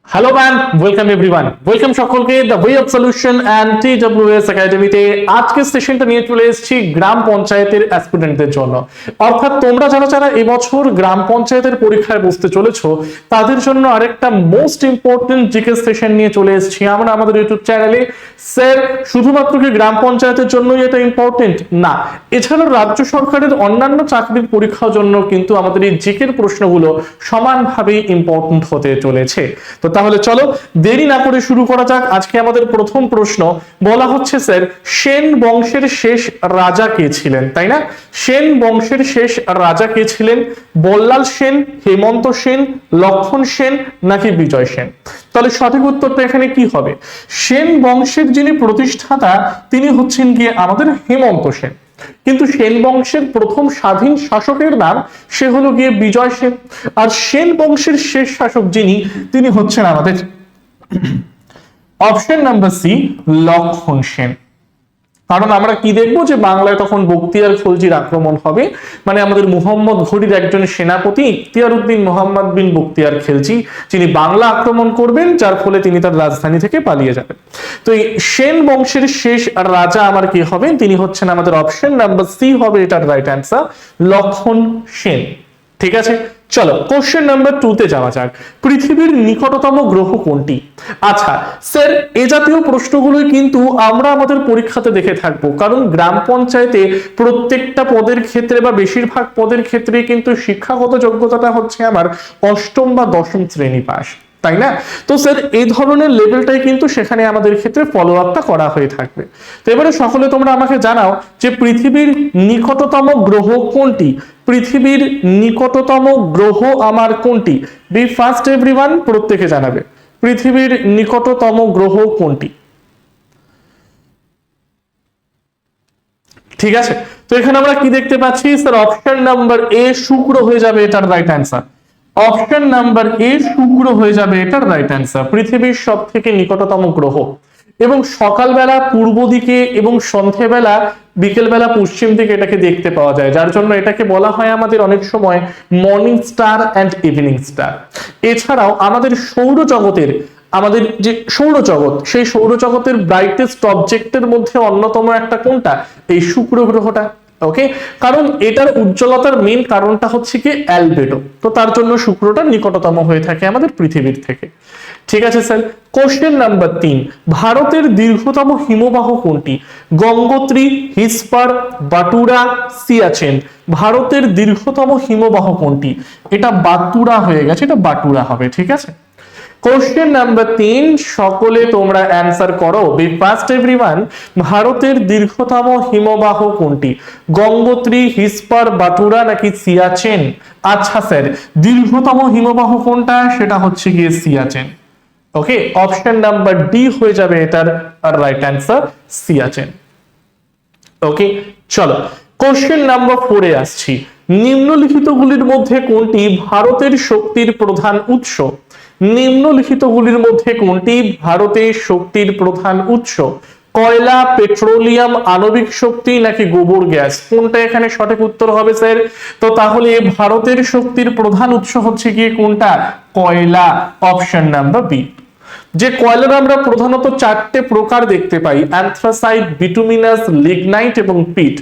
Hello man, welcome everyone, welcome সকলকে the way of solution and TWS একাডেমিতে। আজকের সেশনটা নিয়ে চলে এসেছি গ্রাম পঞ্চায়েতের অ্যাসপিরেন্টদের জন্য। অর্থাৎ তোমরা যারা যারা এবছর গ্রাম পঞ্চায়েতের পরীক্ষায় বসতে চলেছো তাদের জন্য আরেকটা মোস্ট ইম্পর্টেন্ট জিকে সেশন নিয়ে চলে এসেছি আমরা আমাদের ইউটিউব চ্যানেলে। স্যার, শুধুমাত্র কি গ্রাম পঞ্চায়েতের জন্যই এটা ইম্পর্টেন্ট? না, এছাড়াও রাজ্য সরকারের অন্যান্য চাকরির পরীক্ষার জন্য কিন্তু আমাদের এই জিকের প্রশ্নগুলো সমানভাবে ইম্পর্টেন্ট হতে চলেছে। তো তাহলে চলো দেরি না করে শুরু করা যাক। আজকে আমাদের প্রথম প্রশ্ন বলা হচ্ছে, স্যার সেন বংশের শেষ রাজা কে ছিলেন? তাই না? সেন বংশের শেষ রাজা কে ছিলেন? বল্লাল সেন, হেমন্ত সেন, লক্ষণ সেন নাকি বিজয় সেন? তাহলে সঠিক উত্তরটা এখানে কি হবে? সেন বংশের যিনি প্রতিষ্ঠাতা তিনি হচ্ছেন গিয়ে আমাদের হেমন্ত সেন। কিন্তু সেন বংশের প্রথম স্বাধীন শাসকের নাম সে হলো গিয়ে বিজয় সেন। আর সেন বংশের শেষ শাসক যিনি তিনি হচ্ছেন আমাদের অপশন নাম্বার সি, লক্ষণ সেন। কারণ আমরা কি দেখবো যে বাংলায় তখন বখতিয়ার খলজির আক্রমণ হবে, মানে আমাদের মুহাম্মদ ঘুরির একজন সেনাপতি ইখতিয়ার উদ্দিন মোহাম্মদ বিন বখতিয়ার খিলজি যিনি বাংলা আক্রমণ করবেন, যার ফলে তিনি তার রাজধানী থেকে পালিয়ে যাবেন। তো এই সেন বংশের শেষ রাজা আমার কি হবেন? তিনি হচ্ছেন আমাদের অপশন নাম্বার সি হবে এটার রাইট অ্যান্সার, লক্ষণ সেন। ঠিক আছে, চলো কোশ্চেন নাম্বার 2 তে যাওয়া যাক। পৃথিবীর নিকটতম গ্রহ কোনটি? আচ্ছা স্যার, এ জাতীয় প্রশ্নগুলোই কিন্তু আমরা আমাদের পরীক্ষাতে দেখে থাকবো, কারণ গ্রাম পঞ্চায়েতে প্রত্যেকটা পদের ক্ষেত্রে বা বেশিরভাগ পদের ক্ষেত্রে কিন্তু শিক্ষাগত যোগ্যতাটা হচ্ছে আমার অষ্টম বা দশম শ্রেণী পাস, তাই না? তো স্যার এই ধরনের লেভেলটাই কিন্তু সেখানে আমাদের ক্ষেত্রে ফলো আপটা করা হয়ে থাকবে। তো এবারে সকলে তোমরা আমাকে জানাও যে পৃথিবীর নিকটতম গ্রহ কোনটি? পৃথিবীর নিকটতম গ্রহ আমার কোনটি? বি ফার্স্ট এভরিওয়ান, প্রত্যেকে জানাবে পৃথিবীর নিকটতম গ্রহ কোনটি। ঠিক আছে, তো এখানে আমরা কি দেখতে পাচ্ছি? স্যার অপশন নাম্বার এ শুক্র হয়ে যাবে এটার right answer. Option number A শুক্র হয়ে যাবে এটার রাইট অ্যান্সার, পৃথিবীর সব থেকে নিকটতম গ্রহ। এবং সকালবেলা পূর্ব দিকে এবং সন্ধ্যেবেলা বিকেলবেলা পশ্চিম দিকে এটাকে দেখতে পাওয়া যায়, যার জন্য এটাকে বলা হয় আমাদের অনেক সময় morning star and evening star. এছাড়াও আমাদের সৌরজগতের আমাদের যে সৌরজগৎ, সেই সৌরজগতের ব্রাইটেস্ট অবজেক্টের মধ্যে অন্যতম একটা কোনটা? এই শুক্র গ্রহটা। ওকে, কারণ এটার উজ্জ্বলতার মেইন কারণটা হচ্ছে কি অ্যালবেডো, তো তার জন্য শুক্রটা নিকটতম হয়ে থাকে আমাদের পৃথিবীর থেকে। ঠিক আছে স্যার, কোশ্চেন নাম্বার 3, ভারতের দীর্ঘতম হিমবাহ কোনটি? গঙ্গোত্রী, হিসপার, বাটুরা, সিয়াচেন। ভারতের দীর্ঘতম হিমবাহ কোনটি? এটা বাতুরা হয়ে গেছে, এটা বাটুরা হবে। ঠিক আছে, কোশ্চেন নাম্বার 3 সকলে তোমরা অ্যান্সার করো। বি ফার্স্ট এভরিওয়ান, ভারতের দীর্ঘতম হিমবাহ কোনটি? গঙ্গোত্রী, হিসপার, বাটুরা নাকি সিয়াচেন? আচ্ছা স্যার, দীর্ঘতম হিমবাহ কোনটা? সেটা হচ্ছে গিয়ে সিয়াচেন। ওকে, অপশন নাম্বার ডি হয়ে যাবে এটার রাইট অ্যান্সার, সিয়াচেন। ওকে, চলো কোশ্চেন নাম্বার 4 এ আসছি। নিম্নলিখিতগুলির মধ্যে কোনটি ভারতের শক্তির প্রধান উৎস? নিম্নলিখিতগুলির মধ্যে কোনটি ভারতের শক্তির প্রধান উৎস? কয়লা, পেট্রোলিয়াম, আণবিক শক্তি নাকি গোবর গ্যাস? কোনটা এখানে সঠিক উত্তর হবে স্যার? তো তাহলে ভারতের শক্তির প্রধান উৎস হচ্ছে গিয়ে কোনটা? কয়লা, অপশন নাম্বার বি। যে কয়লার আমরা প্রধানত 4টে প্রকার দেখতে পাই, অ্যান্থ্রাসাইট, বিটুমিনাস, লিগনাইট এবং পিট।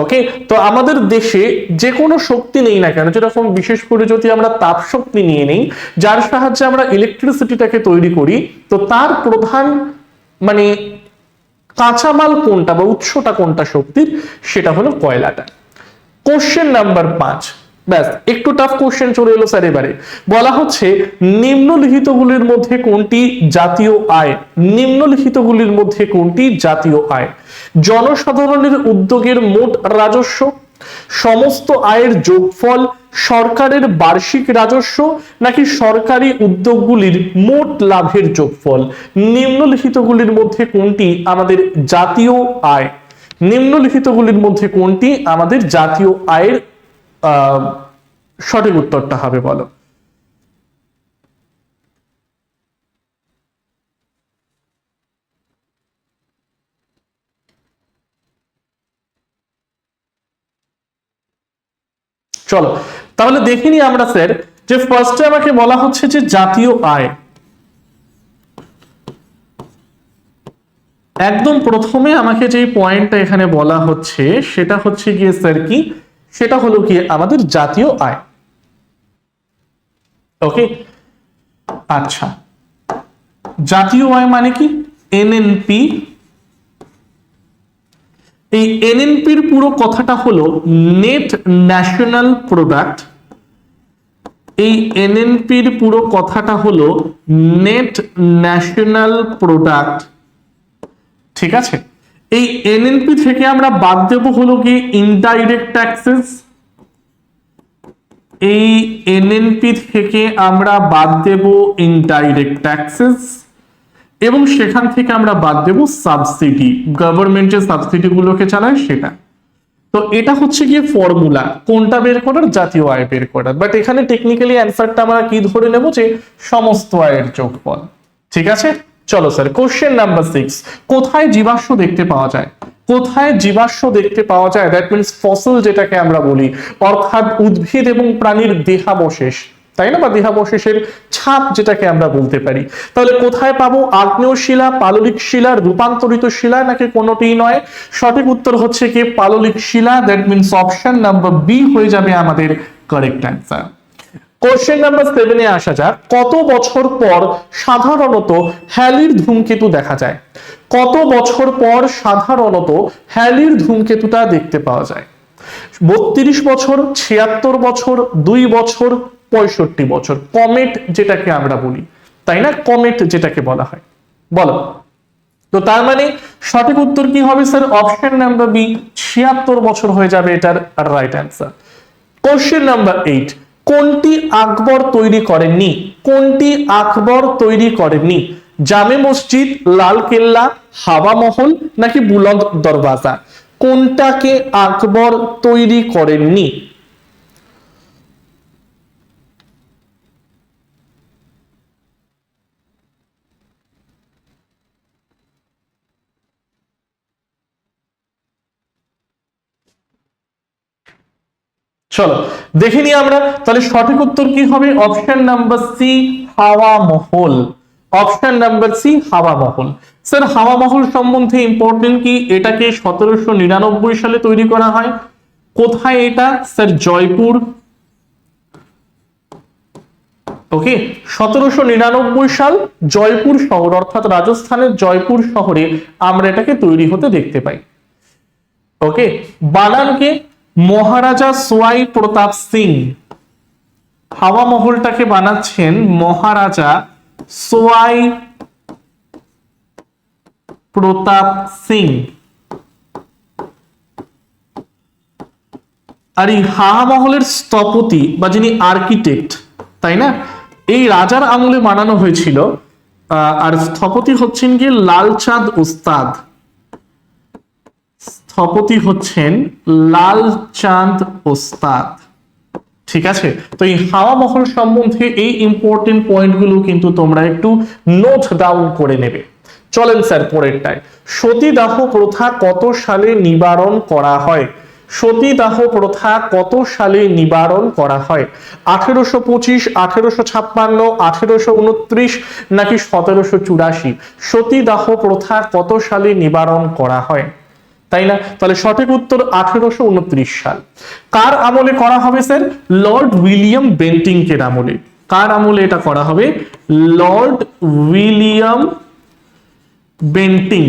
ওকে, তো আমাদের দেশে যে কোনো শক্তি নেই না কেন, যেরকম বিশেষ করে যদি আমরা তাপ শক্তি নিয়ে নেই, যার সাহায্যে আমরা ইলেকট্রিসিটিটাকে তৈরি করি, তো তার প্রধান মানে কাঁচামাল কোনটা বা উৎসটা কোনটা শক্তির? সেটা হলো কয়লাটা। কোশ্চেন নাম্বার 5, ব্যাস একটু টাফ কোশ্চেন চলে এলো স্যার। এবারে বলা হচ্ছে নিম্নলিখিতগুলির মধ্যে কোনটি জাতীয় আয়? নিম্নলিখিতগুলির মধ্যে কোনটি জাতীয় আয়? জনসাধারণের উদ্যোগের মোট রাজস্ব, সমস্ত আয়ের যোগফল, সরকারের বার্ষিক রাজস্ব নাকি সরকারি উদ্যোগগুলির মোট লাভের যোগফল? নিম্নলিখিতগুলির মধ্যে কোনটি আমাদের জাতীয় আয়? নিম্নলিখিতগুলির মধ্যে কোনটি আমাদের জাতীয় আয়ের সঠিক উত্তরটা হবে বলো? চলো তাহলে দেখিনি আমরা স্যার, যে ফার্স্টে আমাকে বলা হচ্ছে যে জাতীয় আয়। একদম প্রথমে আমাকে যে পয়েন্টটা এখানে বলা হচ্ছে সেটা হচ্ছে গিয়ে স্যার কি, সেটা হলো কি আমাদের জাতীয় আয়। ওকে, আচ্ছা জাতীয় আয় মানে কি, এনএনপি। এই এনএনপির পুরো কথাটা হলো নেট ন্যাশনাল প্রোডাক্ট। এই এনএনপির পুরো কথাটা হলো নেট ন্যাশনাল প্রোডাক্ট, ঠিক আছে। এই এনএনপি থেকে আমরা বাদ দেব হলো কি ইনডাইরেক্ট ট্যাক্সেস। এই এনএনপি থেকে আমরা বাদ দেব ইনডাইরেক্ট ট্যাক্সেস এবং সেখান থেকে আমরা বাদ দেব সাবসিডি, গভর্নমেন্ট যে সাবসিডি গুলোকে চালায় সেটা। তো এটা হচ্ছে গিয়ে ফর্মুলা কোনটা বের করার, জাতীয় আয় বের করার। বাট এখানে টেকনিক্যালি অ্যান্সারটা আমরা কি ধরে নেব, যে সমস্ত আয়ের যোগফল, ঠিক আছে। চলো স্যার কোশ্চেন নাম্বার 6, কোথায় জীবাশ্ম দেখতে পাওয়া যায়? কোথায় জীবাশ্ম দেখতে পাওয়া যায়, দ্যাট মিন্স ফসল যেটাকে আমরা বলি, অর্থাৎ উদ্ভিদ এবং প্রাণীর দেহাবশেষ, তাই না, বা দেহাবশেষের ছাপ যেটাকে আমরা বলতে পারি। তাহলে কোথায় পাবো, আগ্নেয় শিলা, পাললিক শিলা, রূপান্তরিত শিলা, নাকি কোনোটিই নয়? সঠিক উত্তর হচ্ছে কি পাললিক শিলা, that means option number B হয়ে যাবে আমাদের কারেক্ট অ্যান্সার। কোশ্চেন নাম্বার 7 এ আসা যাক, কত বছর পর সাধারণত হ্যালির ধূমকেতু দেখা যায়? কত বছর পর সাধারণত হ্যালির ধূমকেতুটা দেখতে পাওয়া যায়? 32 বছর, 76 বছর, 2 বছর, 65 বছর। কমেট যেটাকে আমরা বলি, তাই না, কমেট যেটাকে বলা হয়, বলো। তো তার মানে সঠিক উত্তর কি হবে স্যার, অপশন নাম্বার বি, 76 বছর হয়ে যাবে এটার রাইট অ্যান্সার। কোশ্চেন নাম্বার 8, কোনটি আকবর তৈরি করেননি? কোনটি আকবর তৈরি করেননি? জামে মসজিদ, লাল কেল্লা, হাওয়া মহল, নাকি বুলন্দ দরওয়াজা? কোনটাকে আকবর তৈরি করেননি? চলো দেখে নিই আমরা, তাহলে সঠিক উত্তর কি হবে, অপশন নাম্বার সি, হাওয়া মহল। অপশন নাম্বার সি, হাওয়া মহল। স্যার হাওয়া মহল সম্বন্ধে ইম্পর্টেন্ট কি, এটাকে 1799 সালে তৈরি করা হয়। কোথায় এটা, স্যার জয়পুর। ওকে, 1799 সাল, জয়পুর শহর, অর্থাৎ রাজস্থানের জয়পুর শহরে আমরা এটাকে তৈরি হতে দেখতে পাই। ওকে, বানানকে মহারাজা সোয়াই প্রতাপ সিং। হাওয়া মহলটাকে বানাচ্ছেন মহারাজা সোয়াই প্রতাপ সিং। আর এই হাওয়া মহলের স্থপতি বা যিনি আর্কিটেক্ট, তাই না, এই রাজার আমলে বানানো হয়েছিল। আর স্থপতি হচ্ছেন গিয়ে লালচাঁদ ওস্তাদ। স্থপতি হচ্ছেন লালচাঁদ ওস্তাদ, ঠিক আছে। তো এই হাওয়া মহল সম্বন্ধে এই ইম্পর্টেন্ট পয়েন্টগুলো কিন্তু তোমরা একটু নোট ডাউন করে নেবে। চলেন স্যার পরেরটায়, সতীদাহ প্রথা কত সালে নিবারণ করা হয়? সতীদাহ প্রথা কত সালে নিবারণ করা হয়? 1825, 1856, 1829, নাকি 1784? সতীদাহ প্রথা কত সালে নিবারণ করা হয়, তাই না? তাহলে সঠিক উত্তর 1829 সাল। কার আমলে করা হবে স্যার? লর্ড উইলিয়াম বেন্টিংকের আমলে। কার আমলে এটা করা হবে? লর্ড উইলিয়াম বেন্টিং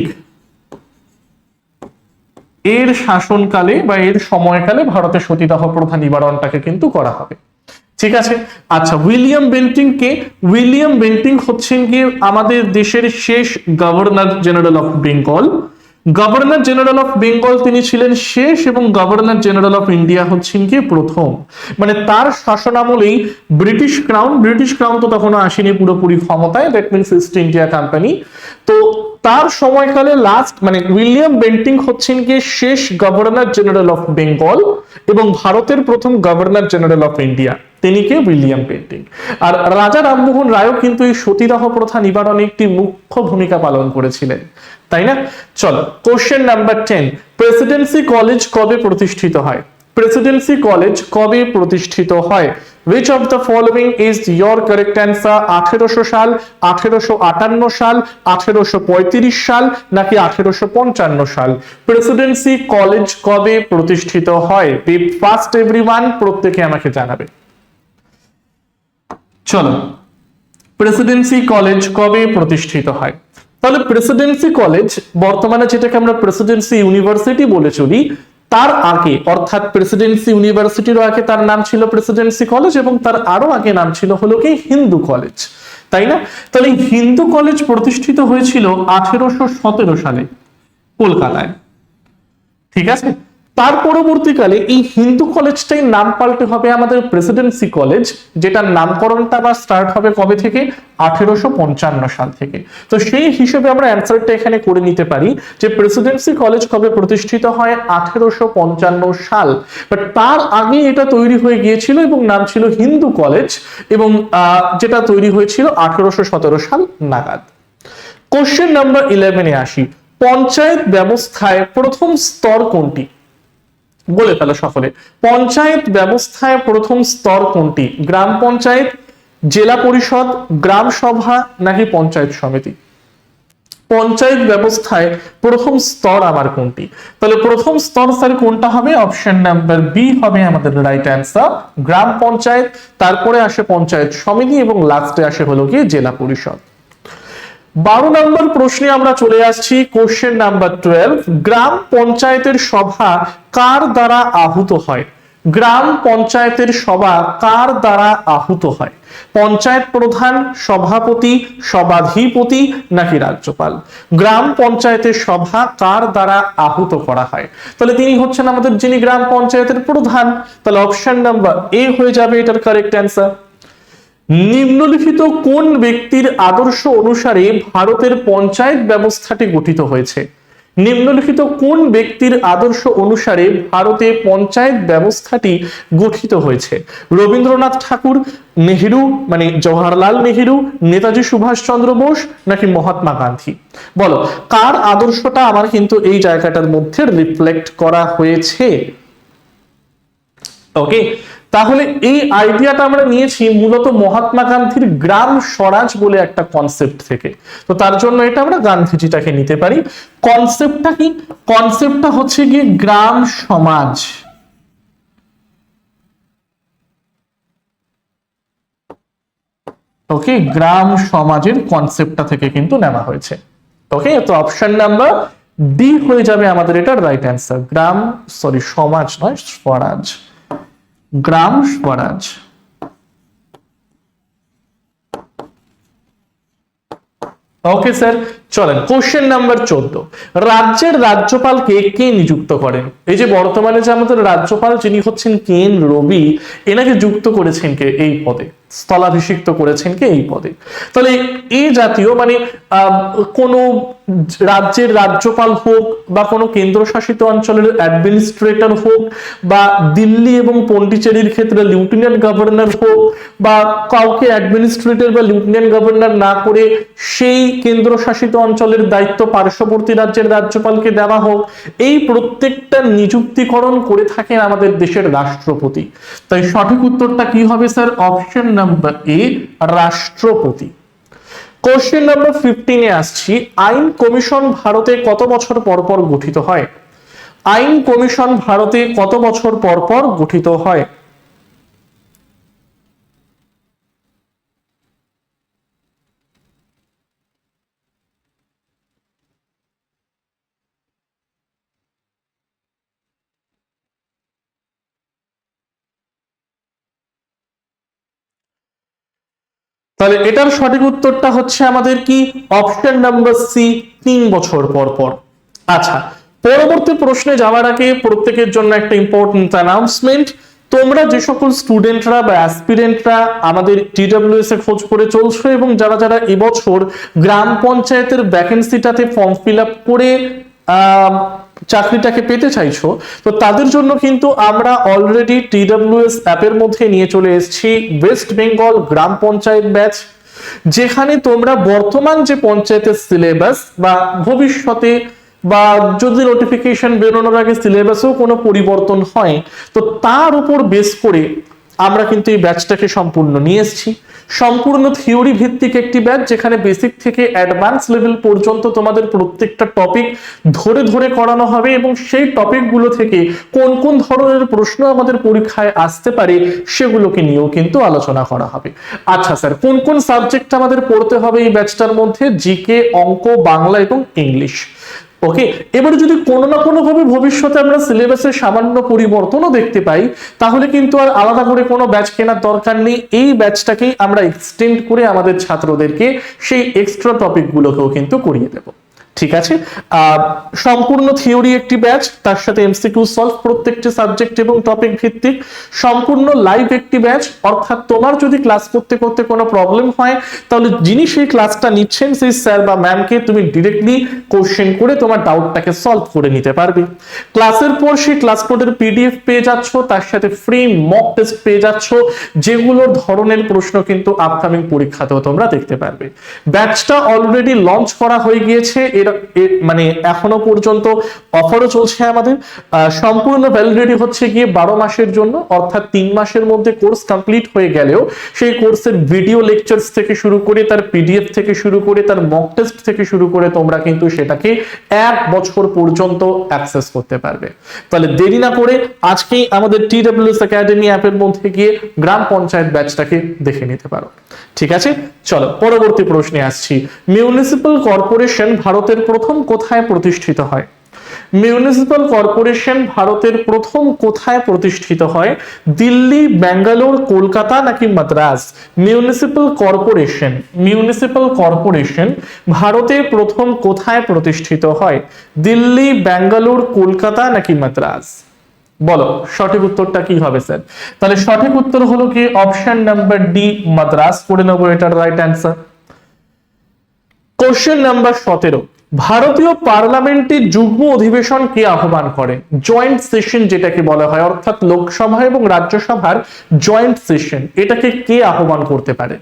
এর শাসনকালে বা এর সময়কালে ভারতে সতীদাহ প্রথা নিবারণটাকে কিন্তু করা হবে, ঠিক আছে। আচ্ছা, উইলিয়াম বেন্টিং কে? উইলিয়াম বেন্টিং হচ্ছেন কি আমাদের দেশের শেষ governor general of Bengal. Governor general of Bengal তিনি ছিলেন শেষ, এবং গভর্নর জেনারেল অফ ইন্ডিয়া হচ্ছেন কি প্রথম। মানে তার শাসন আমলেই ব্রিটিশ ক্রাউন তো তখনও আসেনি পুরোপুরি ক্ষমতায়, that means east India company. তো তার সময়কালে লাস্ট, মানে উইলিয়াম বেন্টিং হচ্ছেন কি শেষ গভর্নর জেনারেল অফ বেঙ্গল, এবং ভারতের প্রথম গভর্নর জেনারেল অফ ইন্ডিয়া তিনি কে? William Bentinck. আর রাজা রামমোহন রায়ও কিন্তু এই সতীদাহ প্রথা নিবারণে একটি মুখ্য ভূমিকা পালন করেছিলেন, তাই না? চলো কোশ্চেন নাম্বার 10, প্রেসিডেন্সি কলেজ কবে প্রতিষ্ঠিত হয়? প্রেসিডেন্সি কলেজ কবে প্রতিষ্ঠিত হয়? Which of the following is your correct answer? 1800 সাল, 1858 সাল, 1835 সাল নাকি 1855 সাল? প্রেসিডেন্সি কলেজ কবে প্রতিষ্ঠিত হয়? বি ফাস্ট এভরিওয়ান, প্রত্যেকে আমাকে জানাবে। চলো, প্রেসিডেন্সি কলেজ কবে প্রতিষ্ঠিত হয়? তাহলে প্রেসিডেন্সি কলেজ বর্তমানে যেটাকে আমরা প্রেসিডেন্সি ইউনিভার্সিটি বলে চলি, তার আগে অর্থাৎ প্রেসিডেন্সি ইউনিভার্সিটির আগে তার নাম ছিল প্রেসিডেন্সি কলেজ এবং তার আরো আগে নাম ছিল হলো কি হিন্দু কলেজ, তাই না? তাহলে হিন্দু কলেজ প্রতিষ্ঠিত হয়েছিল 1817 সালে কলকাতায়, ঠিক আছে? তার পরবর্তীকালে এই হিন্দু কলেজটাই নাম পাল্টে হবে আমাদের প্রেসিডেন্সি কলেজ, যেটার নামকরণটা আবার স্টার্ট হবে কবে থেকে? 1855 সাল থেকে। তো সেই হিসেবে আমরা অ্যান্সারটা এখানে করে নিতে পারি যে প্রেসিডেন্সি কলেজ কবে প্রতিষ্ঠিত হয়? 1855 সাল। বাট তার আগে এটা তৈরি হয়ে গিয়েছিল এবং নাম ছিল হিন্দু কলেজ, এবং যেটা তৈরি হয়েছিল 1817 সাল নাগাদ। কোশ্চেন নাম্বার 11 এ আসি। পঞ্চায়েত ব্যবস্থায় প্রথম স্তর কোনটি? বলে ফেলো সকলে। পঞ্চায়েত ব্যবস্থায় প্রথম স্তর কোনটি? গ্রাম পঞ্চায়েত, জেলা পরিষদ, গ্রাম সভা নাকি পঞ্চায়েত সমিতি? পঞ্চায়েত ব্যবস্থায় প্রথম স্তর আমার কোনটি? তাহলে প্রথম স্তর স্যার কোনটা হবে? অপশন নাম্বার বি হবে আমাদের রাইট অ্যান্সার, গ্রাম পঞ্চায়েত, তারপরে আসে পঞ্চায়েত সমিতি এবং লাস্টে আসে হলো কি জেলা পরিষদ। 12 নম্বর প্রশ্নে আমরা চলে আসছি, কোশ্চেন নাম্বার 12। গ্রাম পঞ্চায়েতের সভা কার দ্বারা আহুত হয়? গ্রাম পঞ্চায়েতের সভা কার দ্বারা আহুত হয়? পঞ্চায়েত প্রধান, সভাপতি, সভাধিপতি নাকি রাজ্যপাল? গ্রাম পঞ্চায়েতের সভা কার দ্বারা আহুত করা হয়? তাহলে তিনি হচ্ছেন আমাদের যিনি গ্রাম পঞ্চায়েতের প্রধান। তাহলে অপশন নাম্বার এ হয়ে যাবে এটার কারেক্ট অ্যান্সার। নিম্নলিখিত কোন ব্যক্তির আদর্শ অনুসারে ভারতের পঞ্চায়েত ব্যবস্থাটি গঠিত হয়েছে? নিম্নলিখিত কোন ব্যক্তির আদর্শ অনুসারে ভারতে পঞ্চায়েত ব্যবস্থাটি গঠিত হয়েছে? রবীন্দ্রনাথ ঠাকুর, নেহেরু মানে জওহরলাল নেহেরু, নেতাজি সুভাষচন্দ্র বোস নাকি মহাত্মা গান্ধী? বলো কার আদর্শটা আমার কিন্তু এই জায়গাটার মধ্যে রিফ্লেক্ট করা হয়েছে? ওকে, তাহলে এই আইডিয়াটা আমরা নিয়েছি মূলত মহাত্মা গান্ধীর গ্রাম স্বরাজ বলে একটা কনসেপ্ট থেকে। তো তার জন্য এটা আমরা গান্ধীজিটাকে নিতে পারি। কনসেপ্টটা কি? কনসেপ্টটা হচ্ছে গিয়ে গ্রাম সমাজ। ওকে, গ্রাম সমাজের কনসেপ্টটা থেকে কিন্তু নেওয়া হয়েছে। ওকে, তো অপশন নাম্বার ডি হয়ে যাবে আমাদের এটার রাইট অ্যান্সার। গ্রাম সমাজ নয়, স্বরাজ, গ্রাম স্বরাজ। ওকে স্যার, চলেন কোশ্চেন নাম্বার 14। রাজ্যের রাজ্যপালকে কে নিযুক্ত করেন? এই যে বর্তমানে যে আমাদের রাজ্যপাল যিনি হচ্ছেন কেন রবি, এনাকে যুক্ত করেছেন কে এই পদে? স্থলাভিষিক্ত করেছেন কে এই পদে? তাহলে এই জাতীয় মানে কোন রাজ্যের রাজ্যপাল হোক বা কোনো কেন্দ্রশাসিত অঞ্চলের অ্যাডমিনিস্ট্রেটর হোক বা দিল্লি এবং পন্ডিচেরির ক্ষেত্রে লেফটেন্যান্ট গভর্নর হোক বা কাউকে অ্যাডমিনিস্ট্রেটর বা লেফটেন্যান্ট গভর্নর না করে সেই কেন্দ্রশাসিত অঞ্চলের দায়িত্ব পার্শ্ববর্তী রাজ্যের রাজ্যপালকে দেওয়া হোক, এই প্রত্যেকটা নিযুক্তিকরণ করে থাকেন আমাদের দেশের রাষ্ট্রপতি। তাই সঠিক উত্তরটা কি হবে স্যার? অপশন নাম্বার এ, রাষ্ট্রপতি। কোশ্চেন নাম্বার 15 এ আসছি। আইন কমিশন ভারতে কত বছর পর পর গঠিত হয়? আইন কমিশন ভারতে কত বছর পর পর গঠিত হয়? তাহলে এটার সঠিক উত্তরটা হচ্ছে আমাদের কি? অপশন নাম্বার সি, 3 বছর পর পর। আচ্ছা, পরবর্তী প্রশ্নে যাওয়ার আগে প্রত্যেকের জন্য একটা ইম্পর্টেন্ট অ্যানাউন্সমেন্ট। তোমরা যে সকল স্টুডেন্টরা বা অ্যাসপিরেন্টরা আমাদের টিডব্লিউএস এ খোঁজ করে চলছো এবং যারা যারা এবছর গ্রাম পঞ্চায়েতের ভ্যাকেন্সিটাতে ফর্ম ফিল আপ করে চাকরিটাকে পেতে চাইছো, তো তাদের জন্য কিন্তু আমরা অলরেডি টিডব্লিউএস অ্যাপের মধ্যে নিয়ে চলে এসেছি ওয়েস্ট বেঙ্গল গ্রাম পঞ্চায়েত ব্যাচ, যেখানে তোমরা বর্তমান যে পঞ্চায়েতের সিলেবাস বা ভবিষ্যতে বা যদি নোটিফিকেশন বেরোনোর আগে সিলেবাসেও কোনো পরিবর্তন হয়, তো তার উপর বেস করে আমরা কিন্তু এই ব্যাচটাকে সম্পূর্ণ নিয়ে এসেছি। সম্পূর্ণ থিওরি ভিত্তিক একটি ব্যাচ, যেখানে বেসিক থেকে অ্যাডভান্স লেভেল পর্যন্ত তোমাদের প্রত্যেকটা টপিক ধরে ধরে করানো হবে, এবং সেই টপিকগুলো থেকে কোন কোন ধরনের প্রশ্ন আমাদের পরীক্ষায় আসতে পারে সেগুলোকে নিয়েও কিন্তু আলোচনা করা হবে। আচ্ছা স্যার, কোন কোন সাবজেক্ট আমাদের পড়তে হবে এই ব্যাচটার মধ্যে? জিকে, অঙ্ক, বাংলা এবং ইংলিশ। ওকে, এবারে যদি কোনো না কোনো ভাবে ভবিষ্যতে আমরা সিলেবাসের সামান্য পরিবর্তনও দেখতে পাই, তাহলে কিন্তু আর আলাদা করে কোনো ব্যাচ কেনার দরকার নেই। এই ব্যাচটাকেই আমরা এক্সটেন্ড করে আমাদের ছাত্রদেরকে সেই এক্সট্রা টপিকগুলোকেও কিন্তু করিয়ে দেব। ঠিক আছে, সম্পূর্ণ থিওরি একটি ব্যাচ, তার সাথে এমসিকিউ সলভ প্রত্যেকটি সাবজেক্ট এবং টপিক ভিত্তিক, সম্পূর্ণ লাইভ একটি ব্যাচ। অর্থাৎ তোমার যদি ক্লাস করতে করতে কোনো প্রবলেম হয়, তাহলে যিনি সেই ক্লাসটা নিচ্ছেন সেই স্যার বা ম্যামকে তুমি ডিরেক্টলি কোশ্চেন করে তোমার ডাউটটাকে সলভ করে নিতে পারবে। ক্লাসের পর সেই ক্লাস নোটের পিডিএফ পেয়ে যাচ্ছ, তার সাথে ফ্রি মক টেস্ট পেয়ে যাচ্ছ, যেগুলোর ধরনের প্রশ্ন কিন্তু আপকামিং পরীক্ষাতেও তোমরা দেখতে পারবে। ব্যাচটা অলরেডি লঞ্চ করা হয়ে গিয়েছে, মানে এখনো পর্যন্ত অফারও চলছে আমাদের। সম্পূর্ণ ভ্যালিডিটি হচ্ছে গিয়ে 12 মাসের জন্য, অর্থাৎ 3 মাসের মধ্যে কোর্স কমপ্লিট হয়ে গেলেও সেই কোর্সের ভিডিও লেকচারস থেকে শুরু করে, তার পিডিএফ থেকে শুরু করে, তার মক টেস্ট থেকে শুরু করে তোমরা কিন্তু সেটাকে 1 বছর পর্যন্ত অ্যাক্সেস করতে পারবে। তাহলে দেরি না করে আজকেই আমাদের TWS একাডেমি অ্যাপের মধ্যে গিয়ে গ্রাম পঞ্চায়েত ব্যাচটাকে দেখে নিতে পারো। ঠিক আছে, চলো পরবর্তী প্রশ্নে আসছি। মিউনিসিপ্যাল কর্পোরেশন ভারতের প্রথম কোথায় প্রতিষ্ঠিত হয়? মিউনিসিপ্যাল কর্পোরেশন ভারতের প্রথম কোথায় প্রতিষ্ঠিত হয়? দিল্লি, ব্যাঙ্গালোর, কলকাতা নাকি মাদ্রাজ? মিউনিসিপ্যাল কর্পোরেশন ভারতে প্রথম কোথায় প্রতিষ্ঠিত হয়? দিল্লি, ব্যাঙ্গালোর, কলকাতা নাকি মাদ্রাজ? বলো সঠিক উত্তরটা কি হবে স্যার? তাহলে সঠিক উত্তর হলো কি অপশন নাম্বার ডি, মাদ্রাজ করে নেবো এটার রাইট অ্যান্সার। কোশ্চেন নাম্বার 17, ভারতীয় পার্লামেন্টে যুগ্ম অধিবেশন কে আহ্বান করে? জয়েন্ট সেশন যেটাকে বলা হয়, অর্থাৎ লোকসভা এবং রাজ্যসভার জয়েন্ট সেশন, এটাকে কে আহ্বান করতে পারে?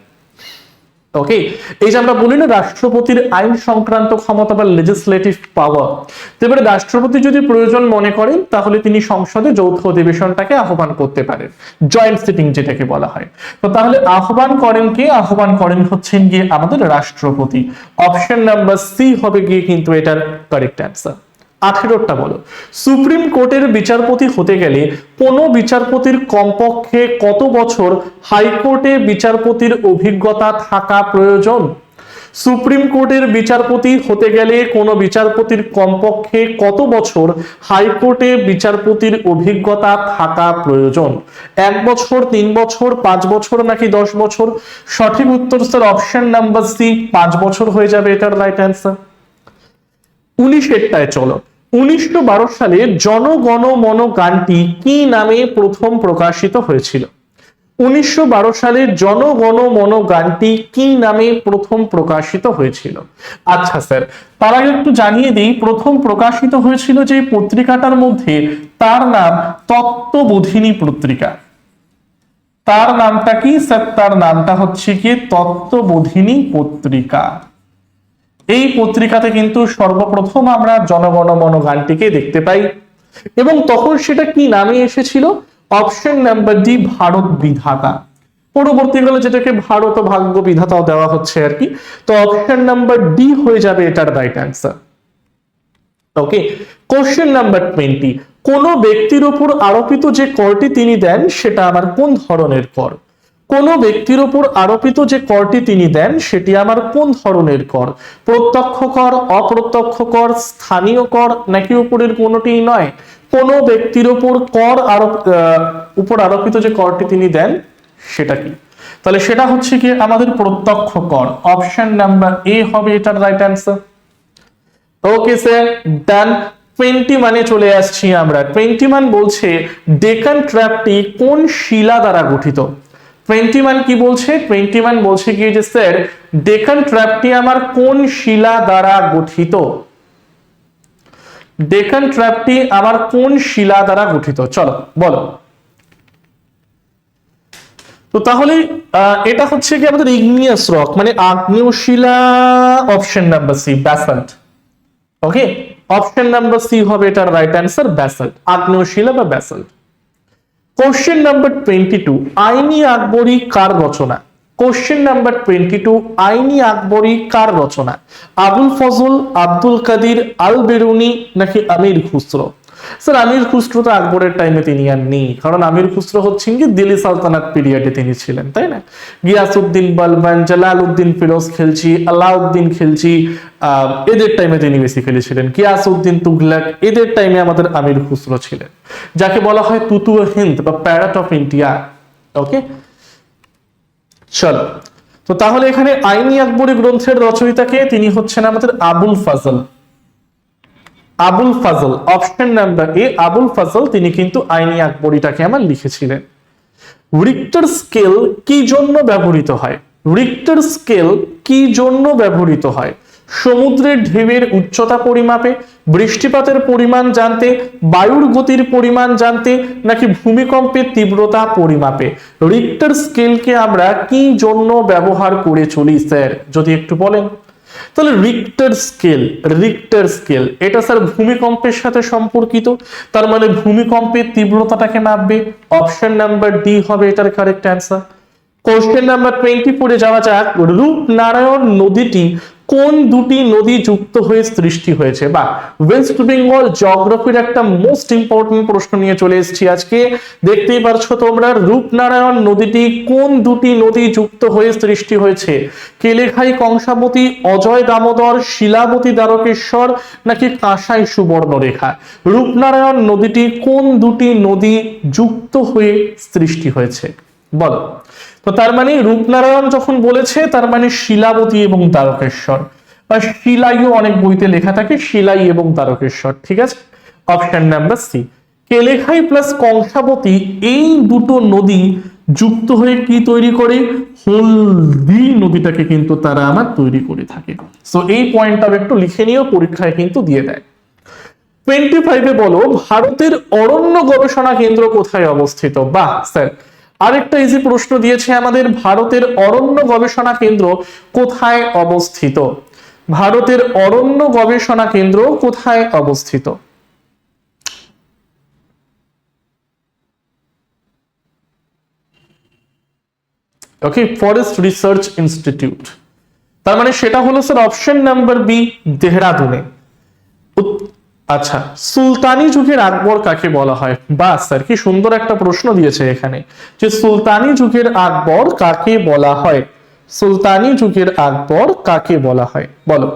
ওকে, এই যে আমরা বলি না রাষ্ট্রপতির আইন সংক্রান্ত ক্ষমতা বা লেজিসলেটিভ পাওয়ার, তো এবারে রাষ্ট্রপতি যদি প্রয়োজন মনে করেন তাহলে তিনি সংসদে যৌথ অধিবেশনটাকে আহ্বান করতে পারেন, জয়েন্ট সিটিং যেটাকে বলা হয়। তো তাহলে আহ্বান করেন কে? আহ্বান করেন হচ্ছেন গিয়ে আমাদের রাষ্ট্রপতি। অপশন নাম্বার সি হবে গিয়ে কিন্তু এটার কারেক্ট অ্যান্সার। 18টা বলো, সুপ্রিম কোর্টের বিচারপতি হতে গেলে কোন বিচারপতির কমপক্ষে কত বছর হাইকোর্টে বিচারপতির অভিজ্ঞতা থাকা প্রয়োজন? সুপ্রিম কোর্টের বিচারপতি হতে গেলে কোন বিচারপতির কমপক্ষে কত বছর হাইকোর্টে বিচারপতির অভিজ্ঞতা থাকা প্রয়োজন? 1 বছর, 3 বছর, 5 বছর নাকি 10 বছর? সঠিক উত্তর স্যার অপশন নাম্বার সি, 5 বছর হয়ে যাবে এটার রাইট অ্যান্সার। 19টায় চলো, 1912 সালে জনগণ মন গানটি কি নামে প্রথম প্রকাশিত হয়েছিল? 1912 সালে জনগণ মন গানটি কি নামে প্রথম প্রকাশিত হয়েছিল? আচ্ছা স্যার, তার আগে একটু জানিয়ে দিই, প্রথম প্রকাশিত হয়েছিল যে পত্রিকাটার মধ্যে, তার নাম তত্ত্ববোধিনী পত্রিকা। তার নামটা কি স্যার? তার নামটা হচ্ছে কি তত্ত্ববোধিনী পত্রিকা। এই পত্রিকাতে কিন্তু সর্বপ্রথম আমরা জনগণ মন গানটিকে দেখতে পাই, এবং তখন সেটা কি নামে এসেছিল? অপশন নাম্বার ডি, ভারত বিধাতা। পরবর্তীকালে যেটাকে ভারত ও ভাগ্য বিধাতাও দেওয়া হচ্ছে আর কি। তো অপশন নাম্বার ডি হয়ে যাবে এটার রাইট অ্যান্সার। ওকে, কোশ্চেন নাম্বার 20, কোন ব্যক্তির উপর আরোপিত যে করটি তিনি দেন সেটা আমার কোন ধরনের কর? কোন ব্যক্তির উপর আরোপিত যে করটি তিনি দেন সেটি আমার কোন ধরনের কর? প্রত্যক্ষ কর, অপ্রত্যক্ষ কর, স্থানীয় কর নাকি উপরের কোনোটি নয়? কোন ব্যক্তির উপর কর উপর আরোপিত যে করটি তিনি দেন সেটা কি? তাহলে সেটা হচ্ছে কি আমাদের প্রত্যক্ষ কর। অপশন নাম্বার এ হবে এটার রাইট অ্যান্সার। ওকে স্যার, ডান। 21 চলে আসছি আমরা। 21 বলছে ডেকান ট্র্যাপটি কোন শিলা দ্বারা গঠিত? 21 কি বলছে? 21 বলছে কি যে স্যার ডেকান ট্র্যাপটি আমার কোন শিলা দ্বারা গঠিত? ডেকান ট্র্যাপটি আমার কোন শিলা দ্বারা গঠিত? চলো বলো। তো তাহলে এটা হচ্ছে কি আমাদের ইগনিয়াস রক, মানে আগ্নেয় শিলা। Option number C, basalt. Okay, option number C হবে এটার রাইট অ্যান্সার, ব্যাসাল্ট, আগ্নেয় শিলা বা ব্যাসাল্ট। কোশ্চেন নাম্বার 22, আইনি আকবরী কার রচনা? কোশ্চেন নাম্বার 22, আইনি আকবরী কার রচনা? আবুল ফজল, আব্দুল কাদির, আল বেরুনি নাকি আমির খুসরো? স্যার আমির খুসরো তো আকবরের টাইমে তিনি আর নেই, কারণ আমির খুসরো হচ্ছেন কি দিল্লি সালতানাত পিরিয়ডে তিনি ছিলেন, তাই না? গিয়াসউদ্দিন বালবান, জালালউদ্দিন ফিরোজ খিলজি, আলাউদ্দিন খিলজি, এদের টাইমে তিনি বেসিক্যালি ছিলেন। গিয়াসউদ্দিন তুগলক, এদের টাইমে আমাদের আমির খুসরো ছিলেন, যাকে বলা হয় তুতুয়া হিন্দ বা প্যারট অফ ইন্ডিয়া। ওকে, চলো, তো তাহলে এখানে আইনি আকবরী গ্রন্থের রচয়িতাকে, তিনি হচ্ছেন আমাদের Abul Fazal. Abul Fazal, option number A Abul Fazal, তিনি কিন্তু আইনি আকবরীটাকে আমার লিখেছিলেন। রিক্টার স্কেল কি জন্য ব্যবহৃত হয়? রিক্টার স্কেল কি জন্য ব্যবহৃত হয়? সমুদ্রের ঢেউয়ের উচ্চতা পরিমাপে, বৃষ্টিপাতের পরিমাণ জানতে, বায়ুর গতির পরিমাণ জানতে নাকি ভূমিকম্পের তীব্রতা পরিমাপে? রিক্টার স্কেলকে আমরা কি জন্য ব্যবহার করে চলি স্যার, যদি একটু বলেন। তাহলে রিক্টার স্কেল এটা স্যার ভূমিকম্পের সাথে সম্পর্কিত, তার মানে ভূমিকম্পের তীব্রতাটাকে মাপবে। অপশন নাম্বার ডি হবে এটার কারেক্ট অ্যান্সার। কোশ্চেন নাম্বার 24 যাওয়া যাক। রূপনারায়ণ নদীটি কোন দুটি নদী যুক্ত হয়ে সৃষ্টি হয়েছে? বা ওয়েস্ট বেঙ্গল জিওগ্রাফির একটা মোস্ট ইম্পর্টেন্ট প্রশ্ন নিয়ে চলে এসেছি আজকে। দেখতেই পারছো তোমরা, রূপনারায়ণ নদীটি কোন দুটি নদী যুক্ত হয়ে সৃষ্টি হয়েছে? কেলেঘাই কংসাবতী, অজয় দামোদর, শিলাবতী দ্বারকেশ্বর নাকি কাঁসাই সুবর্ণরেখা? রূপনারায়ণ নদীটি কোন দুটি নদী যুক্ত হয়ে সৃষ্টি হয়েছে বলো। তো তার মানে রূপনারায়ণ যখন বলেছে, তার মানে শিলাবতী এবং দ্বারকেশ্বর, বা শিলাইও অনেক বইতে লেখা থাকে শিলাই এবং দ্বারকেশ্বর, ঠিক আছে? Option number C. Keleghai plus Kangsabati এই দুটো নদী যুক্ত হয়ে কি তৈরি করে? হলদি নদীটাকে কিন্তু তারা আমার তৈরি করে থাকে। সো এই পয়েন্টটা একটু লিখে নিয়েও পরীক্ষায় কিন্তু দিয়ে দেয়। 25 বলো, ভারতের অরণ্য গবেষণা কেন্দ্র কোথায় অবস্থিত? বাহ স্যার, আরেকটা ইজি প্রশ্ন দিয়েছে আমাদের, ভারতের অরণ্য গবেষণা কেন্দ্র কোথায় অবস্থিত? ভারতের অরণ্য গবেষণা কেন্দ্র কোথায় অবস্থিত? ওকে, ফরেস্ট রিসার্চ ইনস্টিটিউট। তার মানে সেটা হলো স্যার অপশন নাম্বার বি, দেহরাদুনে। আচ্ছা, সুলতানি যুগের আকবর কাকে বলা হয়? বাহ স্যার, কি সুন্দর একটা প্রশ্ন দিয়েছে এখানে, যে সুলতানি যুগের আকবর কাকে বলা হয়? সুলতানি যুগের আকবর কাকে বলা হয় বলো।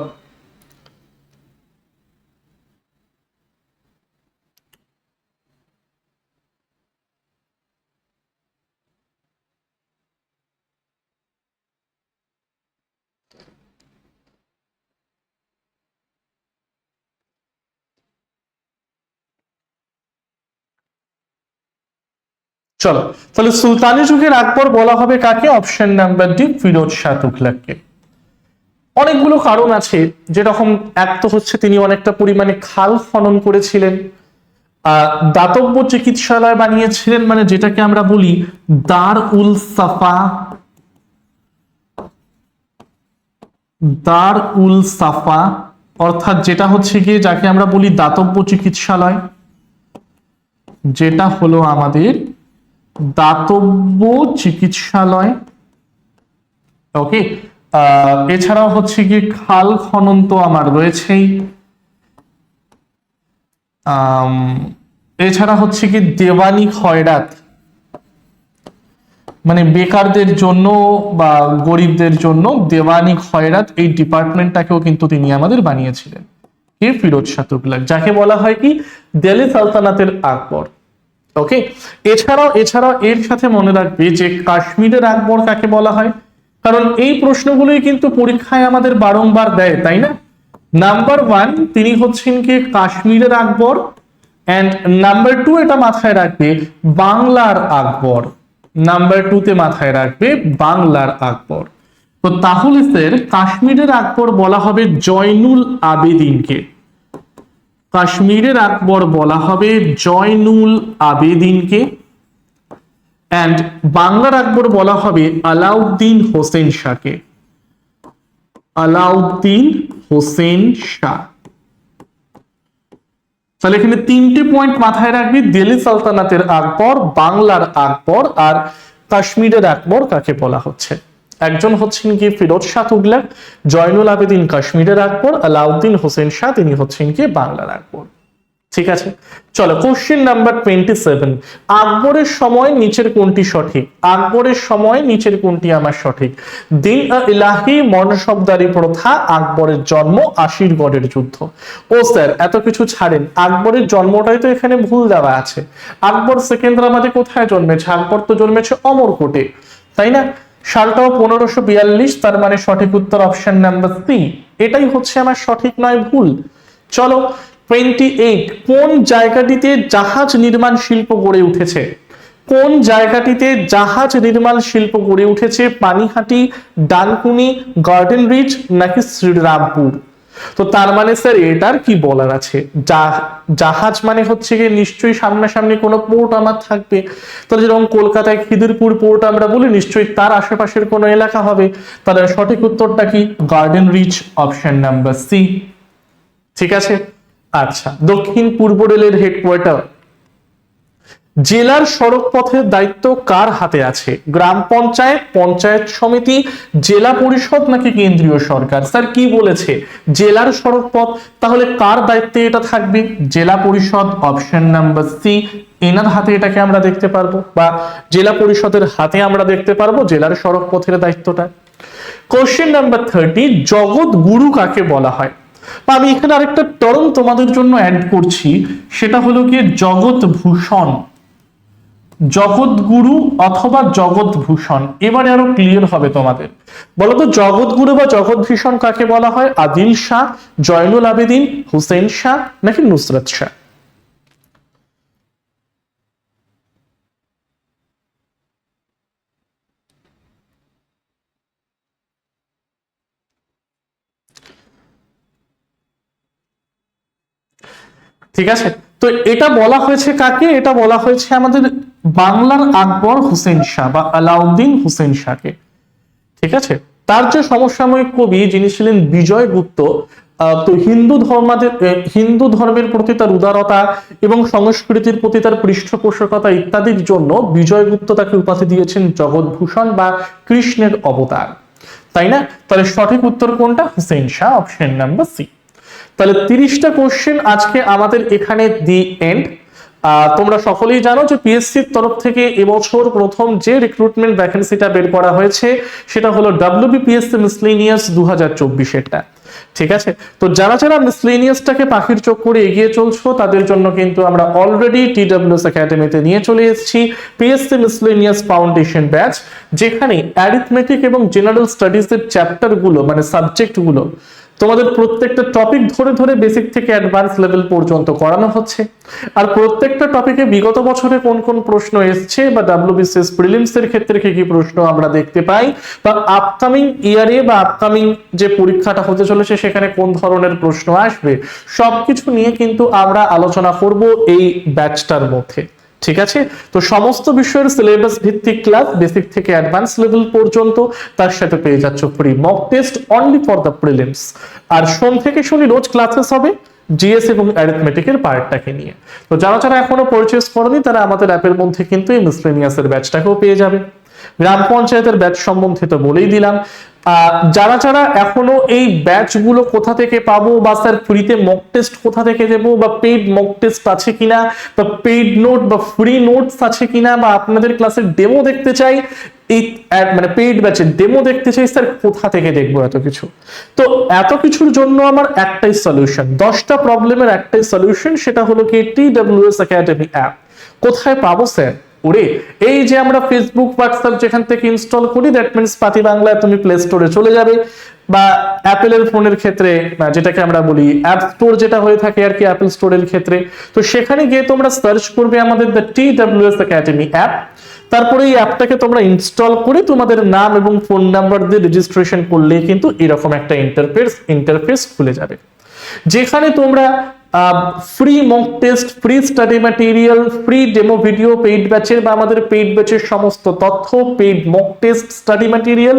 চলো, তাহলে সুলতানি যুগের আকবর বলা হবে কাকে? Option number D, Firoz Shah তুগলককে। অনেকগুলো কারণ আছে, যেরকম এক তো হচ্ছে তিনি অনেকটা পরিমাণে খাল খনন করেছিলেন, দাতব্য চিকিৎসালয় বানিয়েছিলেন, মানে যেটাকে আমরা বলি দার উল সাফা, দার উল সাফা, অর্থাৎ যেটা হচ্ছে গিয়ে যাকে আমরা বলি দাতব্য চিকিৎসালয়, যেটা হলো আমাদের দাতব্য চিকিৎসালয়। ওকে, এছাড়াও হচ্ছে গিয়ে খাল খনন তো আমার রয়েছেই, এছাড়া হচ্ছে কি দেওয়ানি খয়রাত, মানে বেকারদের জন্য বা গরিবদের জন্য দেওয়ানি খয়রাত, এই ডিপার্টমেন্টটাকেও কিন্তু তিনি আমাদের বানিয়েছিলেন, কে? ফিরোজ শাহ তুগলক, যাকে বলা হয় কি দিল্লি সালতানাতের আকবর। ওকে, এছাড়াও এর সাথে মনে রাখবে যে কাশ্মীরের আকবর কাকে বলা হয়, কারণ এই প্রশ্নগুলোই কিন্তু পরীক্ষায় আমাদের বারংবার দেয়, তাই না? নাম্বার 1 তিনি হচ্ছেন কি কাশ্মীরের আকবর, এন্ড নাম্বার 2 এটা মাথায় রাখবে বাংলার আকবর, নাম্বার 2 তে মাথায় রাখবে বাংলার আকবর। তো তাহলে স্যার কাশ্মীরের আকবর বলা হবে জয়নুল আবেদিনকে, কাশ্মীরের আকবর বলা হবে জয়নুল আবেদিনকে, এন্ড বাংলার আকবর বলা হবে আলাউদ্দিন হোসেন শাহকে, আলাউদ্দিন হোসেন শাহ। তাহলে এখানে তিনটে পয়েন্ট মাথায় রাখবি, দিল্লি সালতানাতের আকবর, বাংলার আকবর আর কাশ্মীরের আকবর কাকে বলা হচ্ছে। একজন হচ্ছেন কি ফিরোজ শাহ তুগলক, জয়নুল আবেদিন কাশ্মীরের আকবর, আলাউদ্দিন হোসেন শাহ তিনি হচ্ছেন কি বাংলার আকবর। ঠিক আছে, চলো কোশ্চেন নাম্বার 27। আকবরের সময় নিচের কোনটি সঠিক? আকবরের সময় নিচের কোনটি আমার সঠিক? দিন ইলাহি মনসবদারি প্রথা, আকবরের জন্ম, আশিরগড়ের যুদ্ধ। ও স্যার এত কিছু ছাড়েন, আকবরের জন্মটাই তো এখানে ভুল দেওয়া আছে। আকবর সেকেন্দ্রাবাদে কোথায় জন্মেছে? আকবর তো জন্মেছে অমরকোটে, তাই না? সালটাও 1542, তার মানে সঠিক উত্তর অপশন নাম্বার সি। এটাই হচ্ছে আমার সঠিক নয় ভুল। চলো 28, কোন জায়গাটিতে জাহাজ নির্মাণ শিল্প গড়ে উঠেছে? কোন জায়গাটিতে জাহাজ নির্মাণ শিল্প গড়ে উঠেছে? পানিহাটি, ডানকুনি, গার্ডেন রিচ নাকি শ্রীরামপুর? তো তার মানে স্যার এটার কি বলার আছে? জাহাজ মানে হচ্ছে গিয়ে নিশ্চয়ই সামনাসামনি কোনো পোর্ট আমার থাকবে। তাহলে যেরকম কলকাতায় খিদিরপুর পোর্ট আমরা বলি, নিশ্চয়ই তার আশেপাশের কোনো এলাকা হবে। তাহলে সঠিক উত্তরটা কি? Garden Reach, option number C. ঠিক আছে, আচ্ছা দক্ষিণ পূর্ব রেলের হেডকোয়ার্টার, জেলার সড়ক পথের দায়িত্ব কার হাতে আছে? গ্রাম পঞ্চায়েত, পঞ্চায়েত সমিতি, জেলা পরিষদ নাকি কেন্দ্রীয় সরকার? স্যার কি বলেছে? জেলার সড়ক পথ, তাহলে কার দায়িত্বে এটা থাকবে? জেলা পরিষদ, অপশন নাম্বার সি। এনার হাতে এটাকে আমরা দেখতে পারবো, বা জেলা পরিষদের হাতে আমরা দেখতে পারবো জেলার সড়ক পথের দায়িত্বটা। কোশ্চেন নাম্বার 30, জগৎ গুরু কাকে বলা হয়? আমি এখানে আরেকটা টার্ম তোমাদের জন্য অ্যাড করছি, সেটা হলো কি জগৎ ভূষণ, জগৎগুরু অথবা জগৎ ভূষণ। এবারে আরো ক্লিয়ার হবে তোমাদের। বলতো জগৎগুরু বা জগৎ ভূষণ কাকে বলা হয়? আদিল শাহ, জয়নুল আবেদিন, হুসেন শাহ নাকি নুসরত শাহ? ঠিক আছে, তো এটা বলা হয়েছে কাকে? এটা বলা হয়েছে আমাদের বাংলার আকবর হুসেন শাহ বা আলাউদ্দিন হুসেন শাহকে। ঠিক আছে, তার যে সমসাময়িক কবি যিনি ছিলেন বিজয় গুপ্ত, তো হিন্দু ধর্মের প্রতি তার উদারতা এবং সংস্কৃতির প্রতি তার পৃষ্ঠপোষকতা ইত্যাদির জন্য বিজয় গুপ্ত তাকে উপাধি দিয়েছেন জগৎভূষণ বা কৃষ্ণের অবতার, তাই না? তাহলে সঠিক উত্তর কোনটা? Hussain Shah, option number C. তাহলে 30টা কোশ্চেন আজকে আমাদের এখানে দি এন্ড। তোমরা সকলেই জানো যে পিএসসির তরফ থেকে এবছর প্রথম যে রিক্রুটমেন্ট ভ্যাকেন্সিটা বের করা হয়েছে সেটা হলো WBPSC মিসলেনিয়াস 2024-এরটা। ঠিক আছে, তো যারা যারা মিসলেনিয়াসটাকে পাখির চোখ করে এগিয়ে চলছো তাদের জন্য কিন্তু আমরা অলরেডি TWS একাডেমিতে নিয়ে চলে এসেছি পিএসসি মিসলেনিয়াস ফাউন্ডেশন ব্যাচ, যেখানে অ্যারিথমেটিক এবং জেনারেল স্টাডিজ এর চ্যাপ্টার গুলো মানে সাবজেক্ট গুলো তোমাদের প্রত্যেকটা টপিক ধরে ধরে বেসিক থেকে অ্যাডভান্স লেভেল পর্যন্ত করানো হচ্ছে। আর প্রত্যেকটা টপিকে বিগত বছরে কোন কোন প্রশ্ন এসছে বা WBCS প্রিলিমস এর ক্ষেত্রে কি কি প্রশ্ন আমরা দেখতে পাই, বা আপকামিং ইয়ারে বা আপকামিং যে পরীক্ষাটা হতে চলেছে সেখানে কোন ধরনের প্রশ্ন আসবে, সবকিছু নিয়ে কিন্তু আমরা আলোচনা করব এই ব্যাচটার মধ্যে। ঠিক আছে, তো সমস্ত বিষয়ের সিলেবাস ভিত্তিক ক্লাস বেসিক থেকে অ্যাডভান্স লেভেল পর্যন্ত, তার সাথে পেয়ে যাচ্ছ free mock test only for the prelims. আর সোম থেকে শনি রোজ ক্লাসেস হবে জিএস এবং অ্যারিথমেটিকের পার্টটাকে নিয়ে। তো যারা যারা এখনো পারচেজ করেনি তারা আমাদের অ্যাপের মধ্যে কিন্তু এই মিসলেনিয়াসের ব্যাচটাকেও পেয়ে যাবে। গ্রাম পঞ্চায়েতের ব্যাচ সম্বন্ধে তো বলেই দিলাম। যারা যারা এখনো এই ব্যাচগুলো কোথা থেকে পাবো, বা স্যার ফ্রিতে মক টেস্ট কোথা থেকে দেবো, বা পেইড মক টেস্ট আছে কিনা, বা পেইড নোট বা ফ্রি নোটস আছে কিনা, বা আপনাদের ক্লাসের ডেমো দেখতে চাই, এই মানে পেইড ব্যাচের ডেমো দেখতে চাই, স্যার কোথা থেকে দেখবো এত কিছু? তো এত কিছুর জন্য আমার একটাই সলিউশন, 10টা প্রবলেমের একটাই সলিউশন, সেটা হলো কি TWS একাডেমি অ্যাপ। কোথায় পাবো স্যার? ওরে এই যে আমরা ফেসবুক হোয়াটসঅ্যাপ যেখান থেকে ইনস্টল করি, দ্যাট মিন্স পাতি বাংলায় তুমি প্লে স্টোরে চলে যাবে, বা অ্যাপেলের ফোনের ক্ষেত্রে যেটাকে আমরা বলি অ্যাপ স্টোর যেটা হয়ে থাকে আর কি অ্যাপেল স্টোরের ক্ষেত্রে, তো সেখানে গিয়ে তোমরা সার্চ করবে আমাদের দ্য TWS একাডেমি অ্যাপ। তারপরে এই অ্যাপটাকে তোমরা ইনস্টল করে তোমাদের নাম এবং ফোন নাম্বার দিয়ে রেজিস্ট্রেশন করলে কিন্তু এরকম একটা ইন্টারফেস খুলে যাবে, যেখানে তোমরা free mock test, free study material, free demo video, paid ব্যাচের বা আমাদের পেইড ব্যাচের সমস্ত তথ্য, paid mock test, study material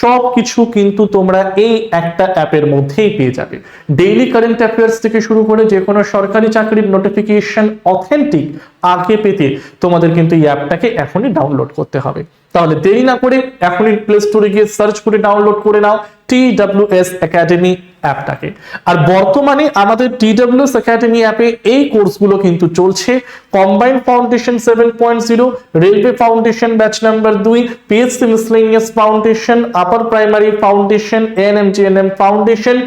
সব কিছু কিন্তু তোমরা এই একটা অ্যাপের মধ্যেই পেয়ে যাবে। ডেইলি কারেন্ট অ্যাফেয়ার্স থেকে শুরু করে যে কোনো সরকারি চাকরির নোটিফিকেশন অথেন্টিক আগে পেতে তোমাদের কিন্তু এই অ্যাপটাকে এখনই ডাউনলোড করতে হবে। তাহলে দেরি না করে এখনই প্লে স্টোরে গিয়ে সার্চ করে ডাউনলোড করে নাও TWS একাডেমি অ্যাপটাকে। আর বর্তমানে আমাদের TWS একাডেমি অ্যাপে এই কোর্সগুলো কিন্তু চলছে: combined foundation 7.0, railway foundation batch number 2, PSC miscellaneous foundation, upper primary foundation, ANM-GNM foundation,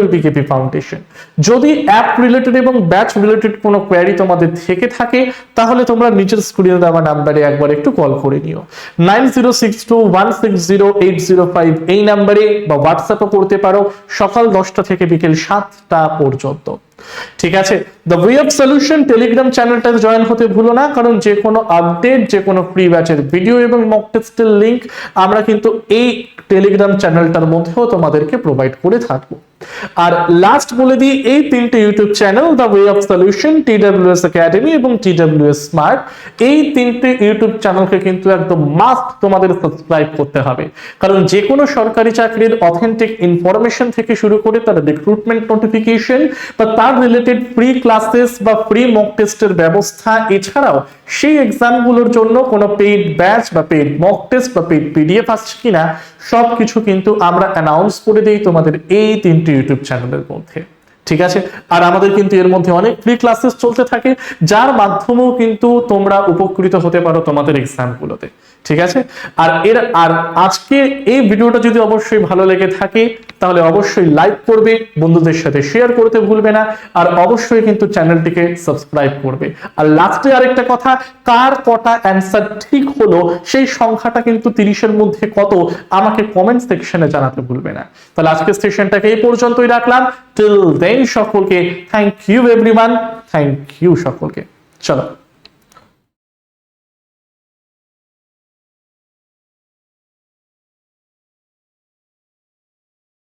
WPKP foundation. যদি অ্যাপ রিলেটেড এবং ব্যাচ রিলেটেড কোনো কোয়েরি তোমাদের থেকে থাকে তাহলে তোমরা নিচের স্ক্রিনে দেওয়া নাম্বারে একবার একটু কল করে নিও। 9062160805 এই নাম্বারে বা হোয়াটসঅ্যাপে করতে পারো সকাল 10টা থেকে বিকেল 7টা পর্যন্ত। ঠিক আছে, the way of solution Telegram চ্যানেলটা জয়েন হতে ভুলো না, কারণ যে কোনো আপডেট, যে কোনো ফ্রি ব্যাচের ভিডিও এবং মক টেস্টের লিংক আমরা কিন্তু এই টেলিগ্রাম চ্যানেলটার মধ্যেও তোমাদেরকে প্রোভাইড করে থাকবো। আর লাস্ট বলে দিই, এই তিনটে YouTube channel, the way of solution, TWS academy এবং TWS স্মার্ট, এই তিনটে ইউটিউব চ্যানেলকে কিন্তু একদম মাস্ট তোমাদের সাবস্ক্রাইব করতে হবে। কারণ যে কোনো সরকারি চাকরির অথেন্টিক ইনফরমেশন থেকে শুরু করে তার রিক্রুটমেন্ট নোটিফিকেশন বা তার রিলেটেড ফ্রি ক্লাসেস বা ফ্রি মক টেস্টের ব্যবস্থা, এছাড়াও সেই এক্সামগুলোর জন্য কোনো পেইড ব্যাচ বা পেইড মক টেস্ট বা পেইড PDF আসছে কিনা সবকিছু কিন্তু আমরা অ্যানাউন্স করে দিই তোমাদের এই তিনটি ইউটিউব চ্যানেলের মধ্যে। ঠিক আছে, আর আমাদের কিন্তু এর মধ্যে অনেক ফ্রি ক্লাসেস চলতে থাকে যার মাধ্যমেও কিন্তু তোমরা উপকৃত হতে পারো তোমাদের এক্সামগুলোতে। ঠিক আছে, আর আজকে এই ভিডিওটা যদি অবশ্যই ভালো লেগে থাকে তাহলে অবশ্যই লাইক করবে, বন্ধুদের সাথে শেয়ার করতে ভুলবে না, আর অবশ্যই কিন্তু চ্যানেলটিকে সাবস্ক্রাইব করবে। আর লাস্টে আরেকটা কথা, কার কটা অ্যান্সার ঠিক হলো সেই সংখ্যাটা কিন্তু 30-এর মধ্যে কত আমাকে কমেন্ট সেকশনে জানাতে ভুলবে না। তাহলে আজকের সেশনটাকে এই পর্যন্তই রাখলাম। টিল দেন সকলকে thank you everyone, thank you সকলকে। চলো।